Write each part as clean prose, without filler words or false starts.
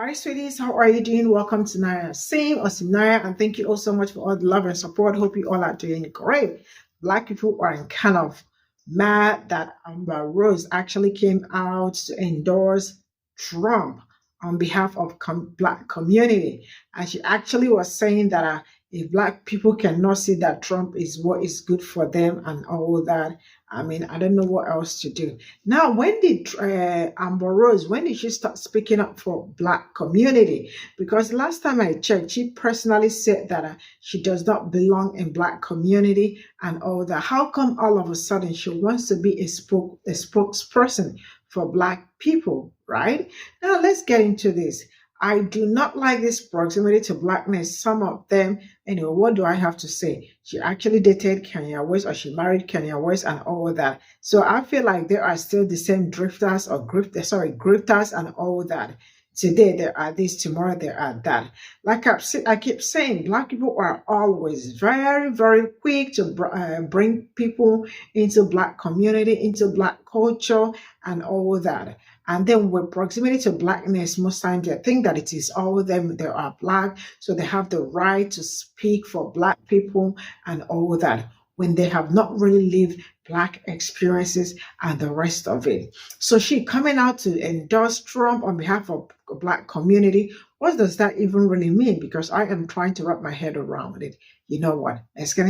Hi, sweeties. How are you doing? Welcome to Naya Sim or Simnaya, and thank you all so much for all the love and support. Hope you all are doing great. Black people are kind of mad that Amber Rose actually came out to endorse Trump on behalf of Black community, and she actually was saying that if Black people cannot see that Trump is what is good for them and all that, I mean, I don't know what else to do. Now, when did Amber Rose, when did she start speaking up for Black community? Because last time I checked, she personally said that she does not belong in Black community and all that. How come all of a sudden she wants to be a spokesperson for Black people, right? Now, let's get into this. I do not like this proximity to Blackness. Some of them, anyway, what do I have to say? She actually dated Kanye West or she married Kanye West and all that. So I feel like there are still the same drifters or grifters and all that. Today there are this, tomorrow there are that. Like I keep saying, Black people are always very, very quick to bring people into Black community, into Black culture and all that. And then with proximity to Blackness, most times they think that it is all them, they are Black, so they have the right to speak for Black people and all that, when they have not really lived Black experiences and the rest of it. So she coming out to endorse Trump on behalf of the Black community. What does that even really mean? Because I am trying to wrap my head around it. You know what? Let's get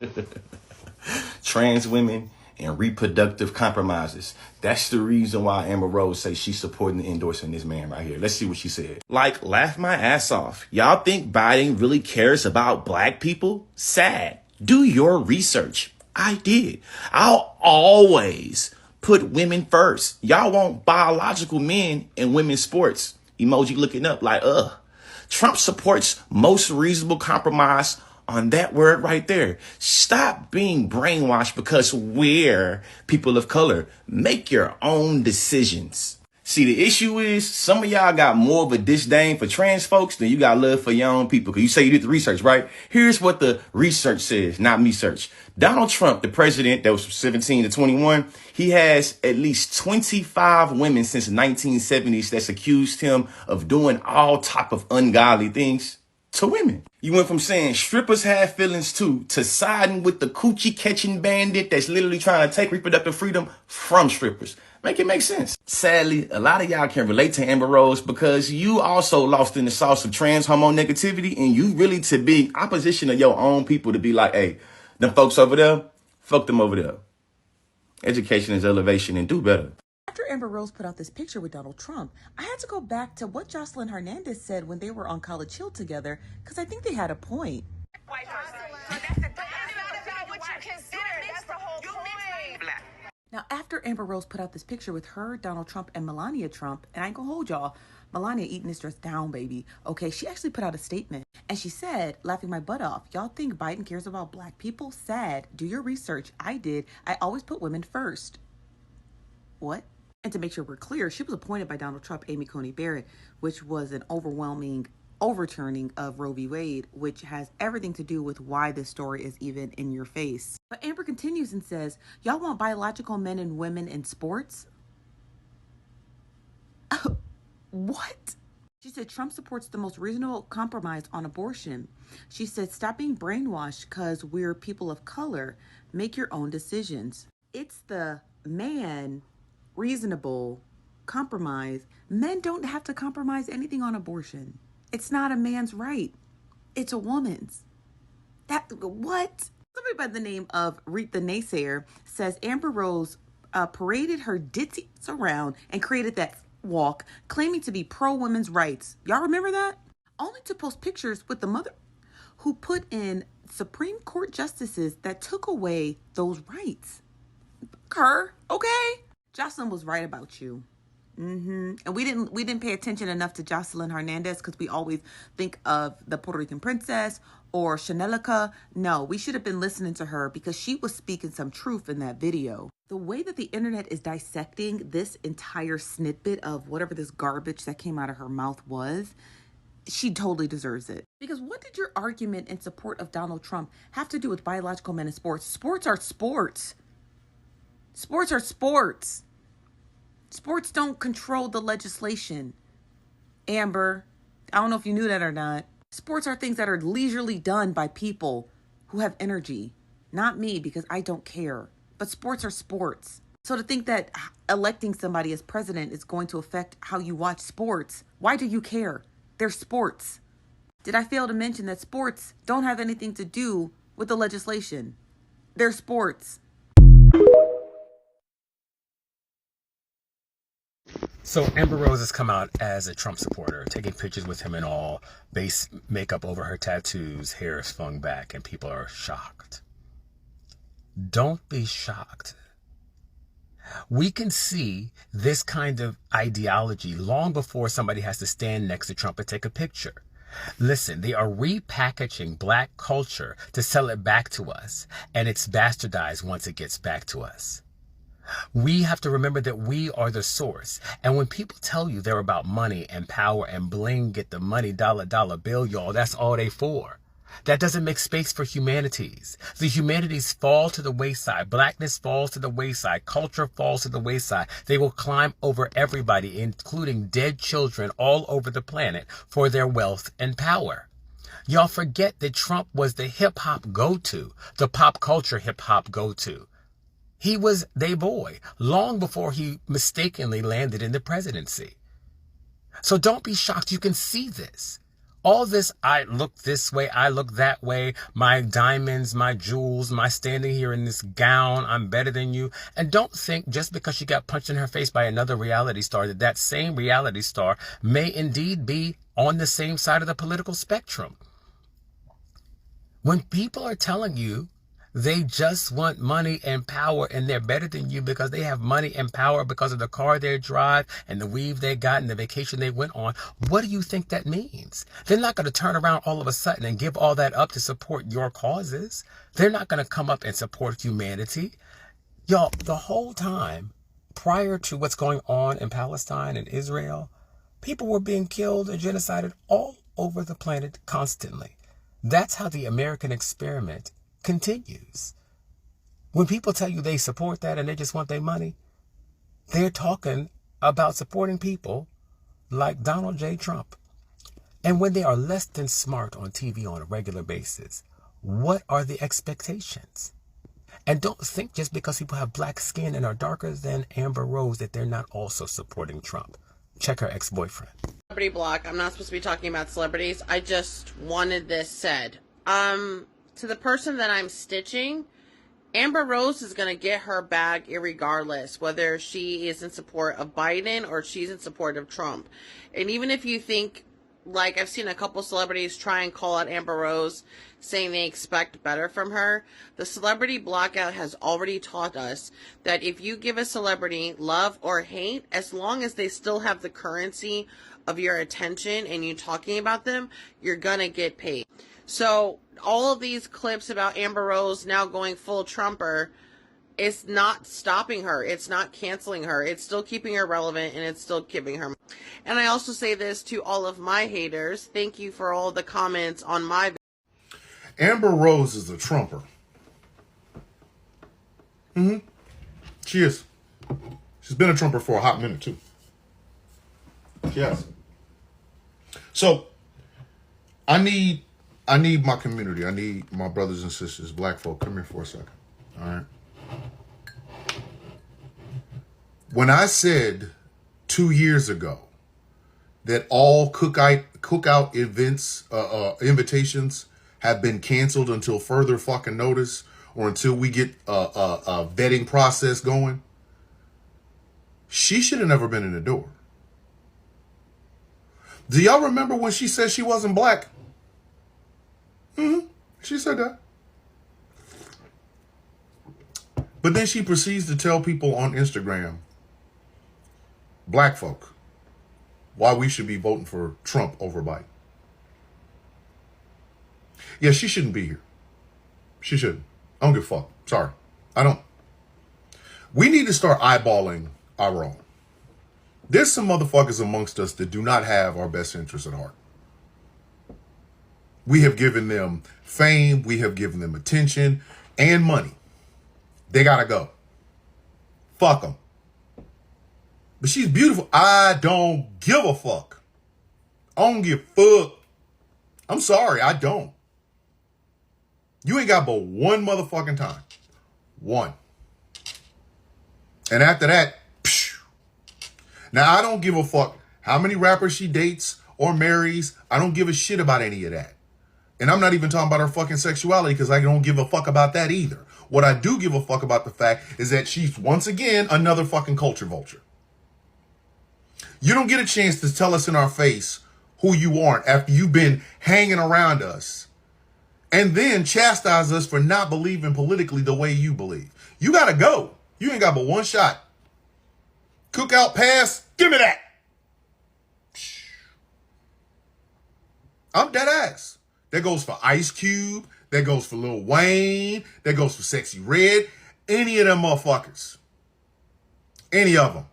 into trans women, and reproductive compromises. That's the reason why Amber Rose says she's supporting and endorsing this man right here. Let's see what she said. Like, laugh my ass off. Y'all think Biden really cares about Black people? Sad. Do your research. I did. I'll always put women first. Y'all want biological men in women's sports. Emoji looking up like, Trump supports most reasonable compromise on that word right there. Stop being brainwashed because we're people of color. Make your own decisions. See, the issue is some of y'all got more of a disdain for trans folks than you got love for your own people. Because you say you did the research, right? Here's what the research says, not me search. Donald Trump, the president that was from 17 to 21, he has at least 25 women since the 1970s that's accused him of doing all type of ungodly things to women. You went from saying strippers have feelings too to siding with the coochie catching bandit that's literally trying to take reproductive freedom from strippers. Make it make sense. Sadly, a lot of y'all can relate to Amber Rose because you also lost in the sauce of trans homo negativity, and you really to be opposition of your own people to be like, hey, them folks over there, fuck them over there. Education is elevation and do better. After Amber Rose put out this picture with Donald Trump, I had to go back to what Jocelyn Hernandez said when they were on College Hill together, because I think they had a point. Now, after Amber Rose put out this picture with her, Donald Trump, and Melania Trump, and I ain't gonna hold y'all, Melania eating this dress down, baby. Okay, she actually put out a statement, and she said, laughing my butt off, y'all think Biden cares about Black people? Sad. Do your research. I did. I always put women first. What? And to make sure we're clear, she was appointed by Donald Trump, Amy Coney Barrett, which was an overwhelming overturning of Roe v. Wade, which has everything to do with why this story is even in your face. But Amber continues and says, y'all want biological men and women in sports? What? She said Trump supports the most reasonable compromise on abortion. She said, stop being brainwashed because we're people of color. Make your own decisions. It's the man reasonable compromise. Men don't have to compromise anything on abortion. It's not a man's right. It's a woman's. What? Somebody by the name of Reet the Naysayer says Amber Rose paraded her ditties around and created that walk claiming to be pro-women's rights. Y'all remember that? Only to post pictures with the mother who put in Supreme Court justices that took away those rights. Her, okay? Jocelyn was right about you. And we didn't pay attention enough to Jocelyn Hernandez because we always think of the Puerto Rican princess or Chanelica. No, we should have been listening to her because she was speaking some truth in that video. The way that the internet is dissecting this entire snippet of whatever this garbage that came out of her mouth was, she totally deserves it. Because what did your argument in support of Donald Trump have to do with biological men in sports? Sports are sports. Sports are sports. Sports don't control the legislation. Amber, I don't know if you knew that or not. Sports are things that are leisurely done by people who have energy. Not me, because I don't care. But sports are sports. So to think that electing somebody as president is going to affect how you watch sports, why do you care? They're sports. Did I fail to mention that sports don't have anything to do with the legislation? They're sports. So Amber Rose has come out as a Trump supporter, taking pictures with him and all, base makeup over her tattoos, hair is flung back, and people are shocked. Don't be shocked. We can see this kind of ideology long before somebody has to stand next to Trump and take a picture. Listen, they are repackaging black culture to sell it back to us, and it's bastardized once it gets back to us. We have to remember that we are the source. And when people tell you they're about money and power and bling, get the money, dollar bill, y'all, that's all they for. That doesn't make space for humanities. The humanities fall to the wayside. Blackness falls to the wayside. Culture falls to the wayside. They will climb over everybody, including dead children all over the planet, for their wealth and power. Y'all forget that Trump was the hip-hop go-to, the pop culture hip-hop go-to. He was their boy long before he mistakenly landed in the presidency. So don't be shocked. You can see this. All this, I look this way, I look that way, my diamonds, my jewels, my standing here in this gown, I'm better than you. And don't think just because she got punched in her face by another reality star that that same reality star may indeed be on the same side of the political spectrum. When people are telling you they just want money and power and they're better than you because they have money and power because of the car they drive and the weave they got and the vacation they went on, what do you think that means? They're not going to turn around all of a sudden and give all that up to support your causes. They're not going to come up and support humanity. Y'all, the whole time prior to what's going on in Palestine and Israel, people were being killed and genocided all over the planet constantly. That's how the American experiment continues. When people tell you they support that and they just want their money, they're talking about supporting people like Donald J. Trump. And when they are less than smart on TV on a regular basis, what are the expectations? And don't think just because people have black skin and are darker than Amber Rose that they're not also supporting Trump. Check her ex-boyfriend. Celebrity block. I'm not supposed to be talking about celebrities. I just wanted this said. To the person that I'm stitching, Amber Rose is going to get her bag irregardless, whether she is in support of Biden or she's in support of Trump. And even if you think, like I've seen a couple celebrities try and call out Amber Rose, saying they expect better from her, the celebrity blackout has already taught us that if you give a celebrity love or hate, as long as they still have the currency of your attention and you talking about them, you're going to get paid. So all of these clips about Amber Rose now going full Trumper, it's not stopping her. It's not canceling her. It's still keeping her relevant and it's still giving her. And I also say this to all of my haters. Thank you for all the comments on my. Amber Rose is a Trumper. She is. She's been a Trumper for a hot minute too. Yes. So I need my community. I need my brothers and sisters, black folk. Come here for a second. All right. When I said 2 years ago that all cookout events, invitations have been canceled until further fucking notice or until we get a vetting process going, she should have never been in the door. Do y'all remember when she said she wasn't black? She said that. But then she proceeds to tell people on Instagram, black folk, why we should be voting for Trump over Biden. Yeah, she shouldn't be here. She shouldn't. I don't give a fuck. Sorry. I don't. We need to start eyeballing our own. There's some motherfuckers amongst us that do not have our best interests at heart. We have given them fame. We have given them attention and money. They gotta go. Fuck them. But she's beautiful. I don't give a fuck. I don't give a fuck. I'm sorry, I don't. You ain't got but one motherfucking time. One. And after that, phew. Now I don't give a fuck how many rappers she dates or marries. I don't give a shit about any of that. And I'm not even talking about her fucking sexuality because I don't give a fuck about that either. What I do give a fuck about the fact is that she's once again another fucking culture vulture. You don't get a chance to tell us in our face who you aren't after you've been hanging around us and then chastise us for not believing politically the way you believe. You gotta go. You ain't got but one shot. Cookout pass, give me that. I'm dead ass. That goes for Ice Cube. That goes for Lil Wayne. That goes for Sexy Red. Any of them motherfuckers. Any of them.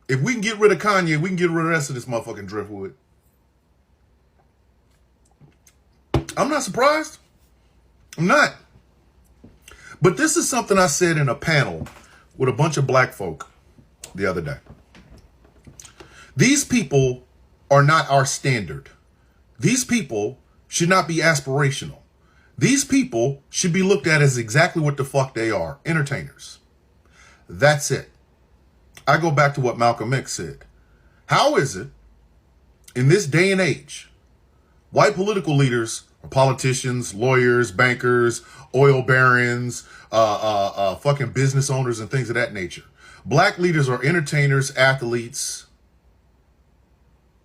If we can get rid of Kanye, we can get rid of the rest of this motherfucking driftwood. I'm not surprised. I'm not. But this is something I said in a panel with a bunch of black folk the other day. These people are not our standard. These people should not be aspirational. These people should be looked at as exactly what the fuck they are, entertainers. That's it. I go back to what Malcolm X said. How is it in this day and age, white political leaders or politicians, lawyers, bankers, oil barons, fucking business owners and things of that nature. Black leaders are entertainers, athletes,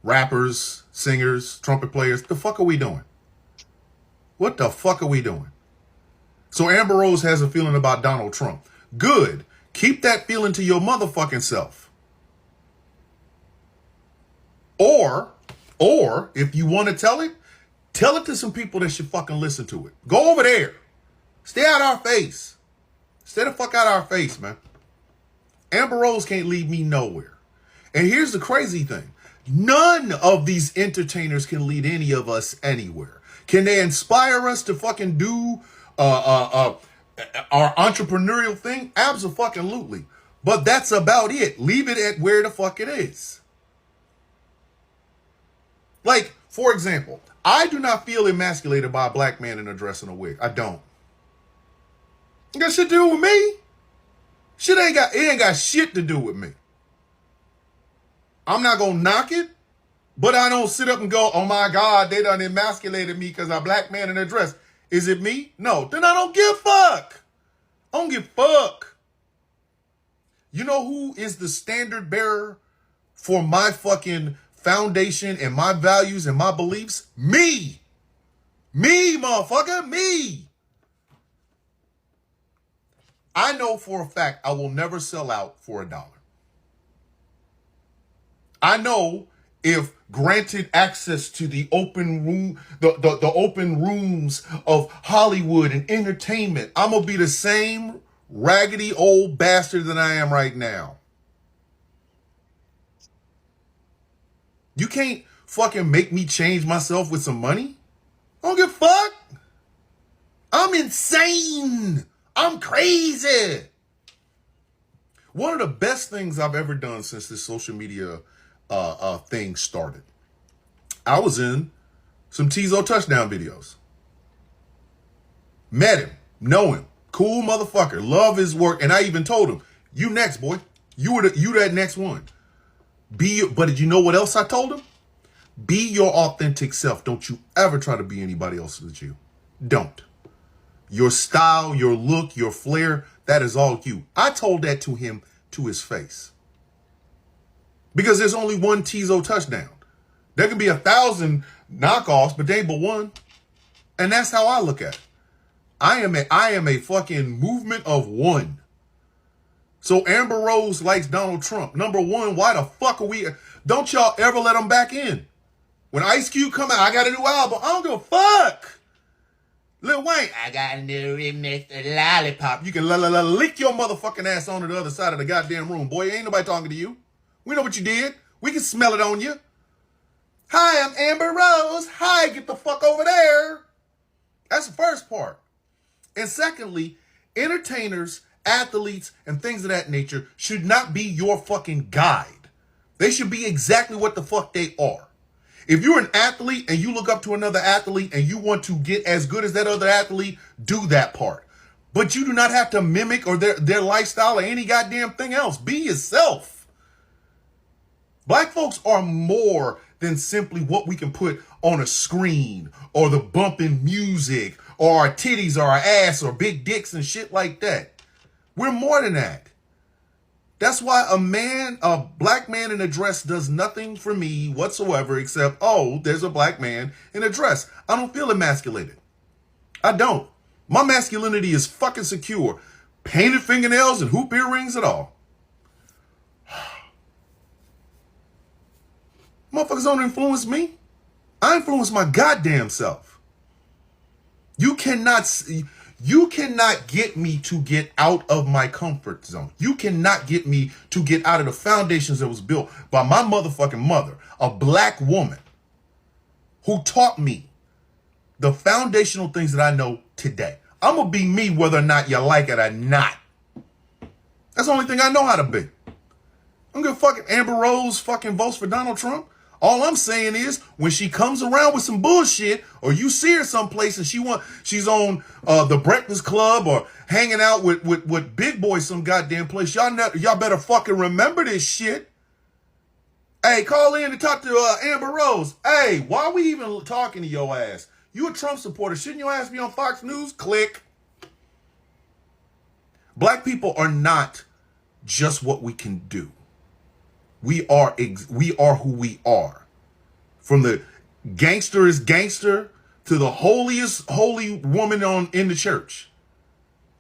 rappers, singers, trumpet players. The fuck are we doing? What the fuck are we doing? So Amber Rose has a feeling about Donald Trump. Good. Keep that feeling to your motherfucking self. Or if you want to tell it to some people that should fucking listen to it. Go over there. Stay out our face. Stay the fuck out our face, man. Amber Rose can't lead me nowhere. And here's the crazy thing. None of these entertainers can lead any of us anywhere. Can they inspire us to fucking do our entrepreneurial thing? Absolutely. But that's about it. Leave it at where the fuck it is. Like, for example, I do not feel emasculated by a black man in a dress and a wig. I don't. It got shit to do with me. It ain't got shit to do with me. I'm not gonna knock it, but I don't sit up and go, oh my God, they done emasculated me because I'm a black man in a dress. Is it me? No. Then I don't give a fuck. I don't give a fuck. You know who is the standard bearer for my fucking foundation and my values and my beliefs? Me. Me, motherfucker. Me. I know for a fact I will never sell out for $1. I know if granted access to the open room, the open rooms of Hollywood and entertainment, I'm going to be the same raggedy old bastard that I am right now. You can't fucking make me change myself with some money. I don't give a fuck. I'm insane. I'm crazy. One of the best things I've ever done since this social media thing started, I was in some Tizo touchdown videos. Met him, know him, cool motherfucker, love his work, and I even told him, "You next, boy. You that next one." But did you know what else I told him? Be your authentic self. Don't you ever try to be anybody else but you. Don't. Your style, your look, your flair, that is all you. I told that to him to his face. Because there's only one Tizo touchdown. There can be 1,000 knockoffs, but they ain't but one. And that's how I look at it. I am a fucking movement of one. So Amber Rose likes Donald Trump. Number one, why the fuck are we? Don't y'all ever let him back in. When Ice Cube come out, I got a new album. I don't give a fuck. Lil Wayne, I got a new remix of Lollipop. You can lick your motherfucking ass on to the other side of the goddamn room. Boy, ain't nobody talking to you. We know what you did. We can smell it on you. Hi, I'm Amber Rose. Hi, get the fuck over there. That's the first part. And secondly, entertainers, athletes, and things of that nature should not be your fucking guide. They should be exactly what the fuck they are. If you're an athlete and you look up to another athlete and you want to get as good as that other athlete, do that part. But you do not have to mimic or their lifestyle or any goddamn thing else. Be yourself. Black folks are more than simply what we can put on a screen or the bumping music or our titties or our ass or big dicks and shit like that. We're more than that. That's why a black man in a dress does nothing for me whatsoever except, oh, there's a black man in a dress. I don't feel emasculated. I don't. My masculinity is fucking secure. Painted fingernails and hoop earrings and all. Motherfuckers don't influence me. I influence my goddamn self. You cannot get me to get out of my comfort zone. You cannot get me to get out of the foundations that was built by my motherfucking mother, a black woman who taught me the foundational things that I know today. I'm going to be me whether or not you like it or not. That's the only thing I know how to be. I'm going to fucking Amber Rose fucking votes for Donald Trump. All I'm saying is when she comes around with some bullshit or you see her someplace and she's on the Breakfast Club or hanging out with big boys some goddamn place, y'all better fucking remember this shit. Hey, call in and talk to Amber Rose. Hey, why are we even talking to your ass? You a Trump supporter. Shouldn't your ass be on Fox News? Click. Black people are not just what we can do. We are who we are. From the gangsterest gangster to the holiest holy woman in the church.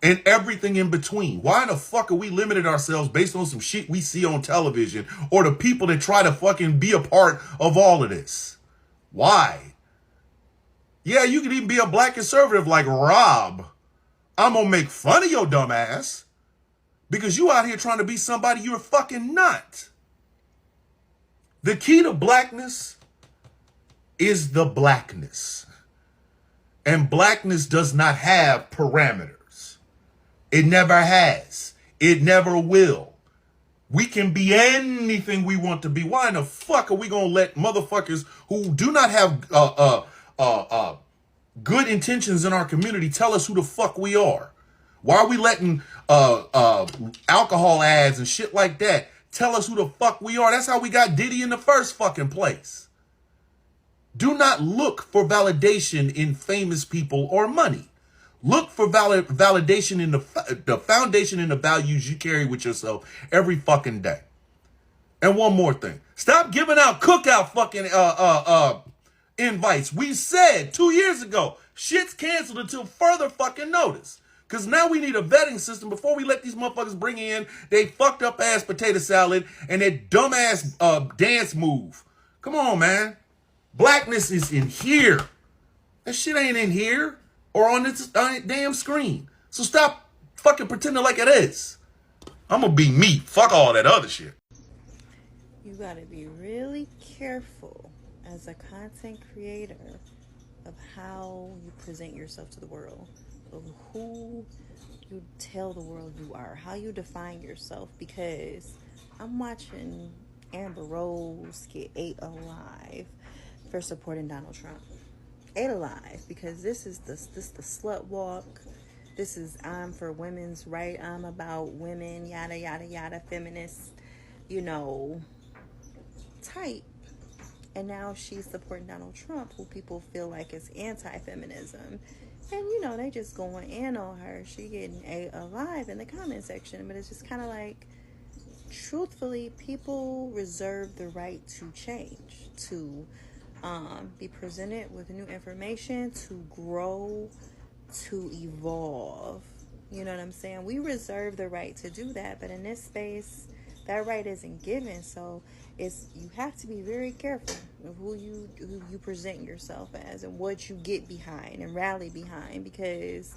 And everything in between. Why the fuck are we limited ourselves based on some shit we see on television or the people that try to fucking be a part of all of this? Why? Yeah, you could even be a black conservative like Rob. I'm gonna make fun of your dumb ass because you out here trying to be somebody you're fucking not. The key to blackness is the blackness. And blackness does not have parameters. It never has. It never will. We can be anything we want to be. Why in the fuck are we going to let motherfuckers who do not have good intentions in our community tell us who the fuck we are? Why are we letting alcohol ads and shit like that tell us who the fuck we are? That's how we got Diddy in the first fucking place. Do not look for validation in famous people or money. Look for validation in the foundation and the values you carry with yourself every fucking day. And one more thing. Stop giving out cookout fucking invites. We said 2 years ago, shit's canceled until further fucking notice. Because now we need a vetting system before we let these motherfuckers bring in they fucked up ass potato salad and that dumb ass dance move. Come on, man. Blackness is in here. That shit ain't in here or on this damn screen. So stop fucking pretending like it is. I'm gonna be me. Fuck all that other shit. You gotta be really careful as a content creator of how you present yourself to the world, of who you tell the world you are, how you define yourself, because I'm watching Amber Rose get ate alive for supporting Donald Trump. Ate alive because this is the slut walk. This is I'm for women's right. I'm about women, yada yada yada, feminist, type. And now she's supporting Donald Trump, who people feel like is anti-feminism. And they just going in on her. She getting ate alive in the comment section. But it's just kind of like, truthfully, people reserve the right to change, to be presented with new information, to grow, to evolve. You know what I'm saying? We reserve the right to do that, but in this space, that right isn't given. So you have to be very careful of who you present yourself as and what you get behind and rally behind, because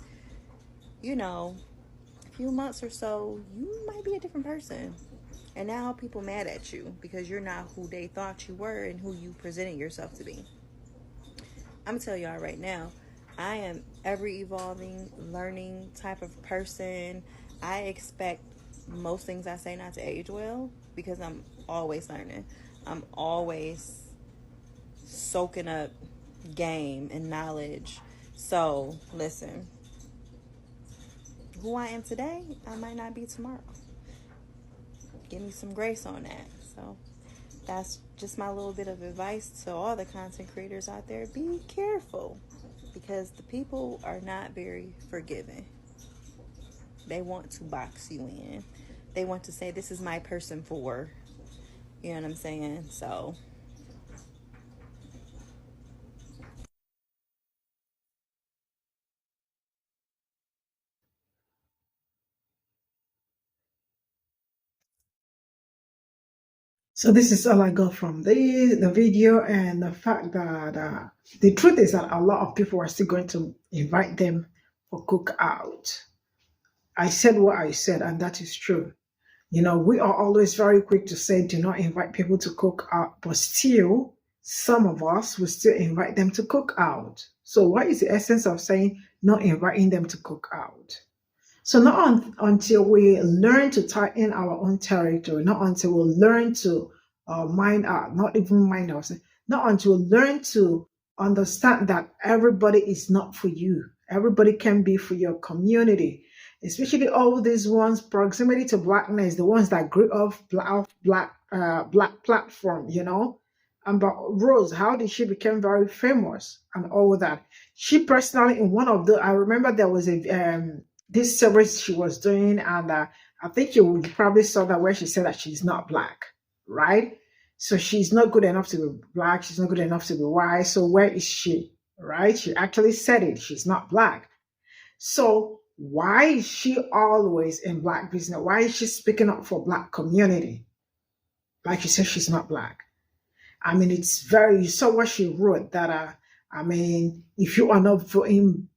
a few months or so you might be a different person. And now people mad at you because you're not who they thought you were and who you presented yourself to be. I'm going to tell y'all right now, I am ever evolving, learning type of person. I expect most things I say not to age well. because I'm always learning. I'm always soaking up game and knowledge. So, listen, who I am today, I might not be tomorrow. Give me some grace on that. So, that's just my little bit of advice to all the content creators out there. Be careful, because the people are not very forgiving. They want to box you in. They want to say, this is my person for. You know what I'm saying? So, So this is all I got from the video, and the fact that the truth is that a lot of people are still going to invite them for cookout. I said what I said, and that is true. You know, we are always very quick to say do not invite people to cook out, but still, some of us will still invite them to cook out. So what is the essence of saying not inviting them to cook out? So not until we learn to tighten our own territory, not until we learn to not even mind ourselves, not until we learn to understand that everybody is not for you. Everybody can be for your community, especially all these ones, proximity to blackness, the ones that grew off black platform, you know. And but Rose, how did she become very famous and all that? She personally, in one of the, I remember there was a this series she was doing, and I think you probably saw that where she said that she's not black, right? So she's not good enough to be black, she's not good enough to be white. So where is she, right? She actually said it, she's not black. So why is she always in black business? Why is she speaking up for black community? Like she said, she's not black. I mean, it's very, you saw what she wrote that, I mean, if you are not voting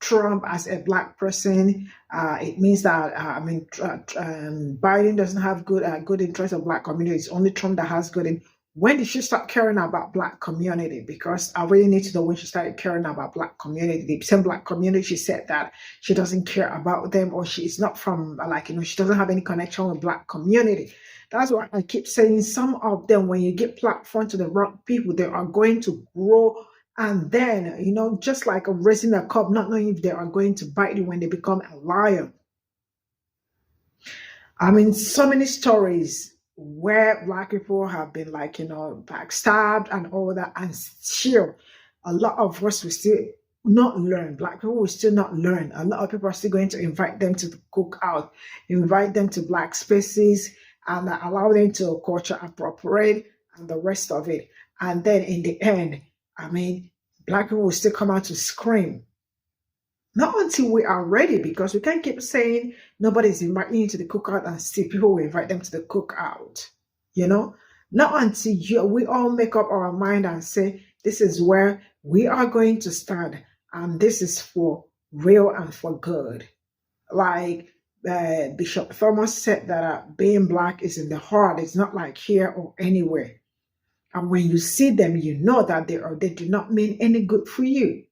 Trump as a black person, it means that Biden doesn't have good interest of black community. It's only Trump that has good. When did she start caring about black community? Because I really need to know when she started caring about black community. The same black community, she said that she doesn't care about them, or she is not from, like, you know, she doesn't have any connection with black community. That's why I keep saying some of them, when you get platform to the wrong people, they are going to grow. And then, you know, just like raising a cub, not knowing if they are going to bite you when they become a lion. I mean, so many stories where black people have been, like, you know, backstabbed and all that, and still a lot of us will still not learn. Black people will still not learn. A lot of people are still going to invite them to cook out, invite them to black spaces, and allow them to culture appropriate and the rest of it. And then in the end, I mean, black people will still come out to scream. Not until we are ready, because we can't keep saying nobody's inviting you to the cookout and still people will invite them to the cookout. You know, not until we all make up our mind and say, this is where we are going to stand, and this is for real and for good. Like Bishop Thomas said that being black is in the heart. It's not like here or anywhere. And when you see them, you know that they do not mean any good for you.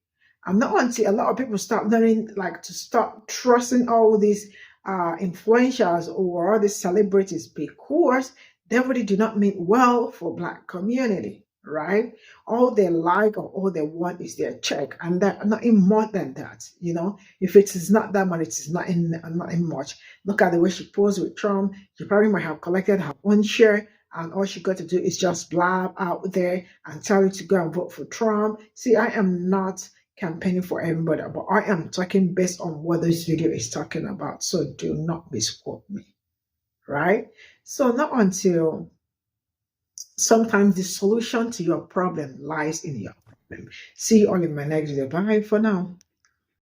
And not until a lot of people start learning, like, to start trusting all these influencers or all these celebrities, because they really do not mean well for black community, right? All they like or all they want is their check, and they're not in more than that. You know, if it is not that much, it is not in much. Look at the way she posed with Trump. She probably might have collected her own share, and all she got to do is just blab out there and tell you to go and vote for Trump. See, I am not campaigning for everybody, but I am talking based on what this video is talking about. So do not misquote me, right? So not until sometimes the solution to your problem lies in your problem. See you all in my next video. Bye for now.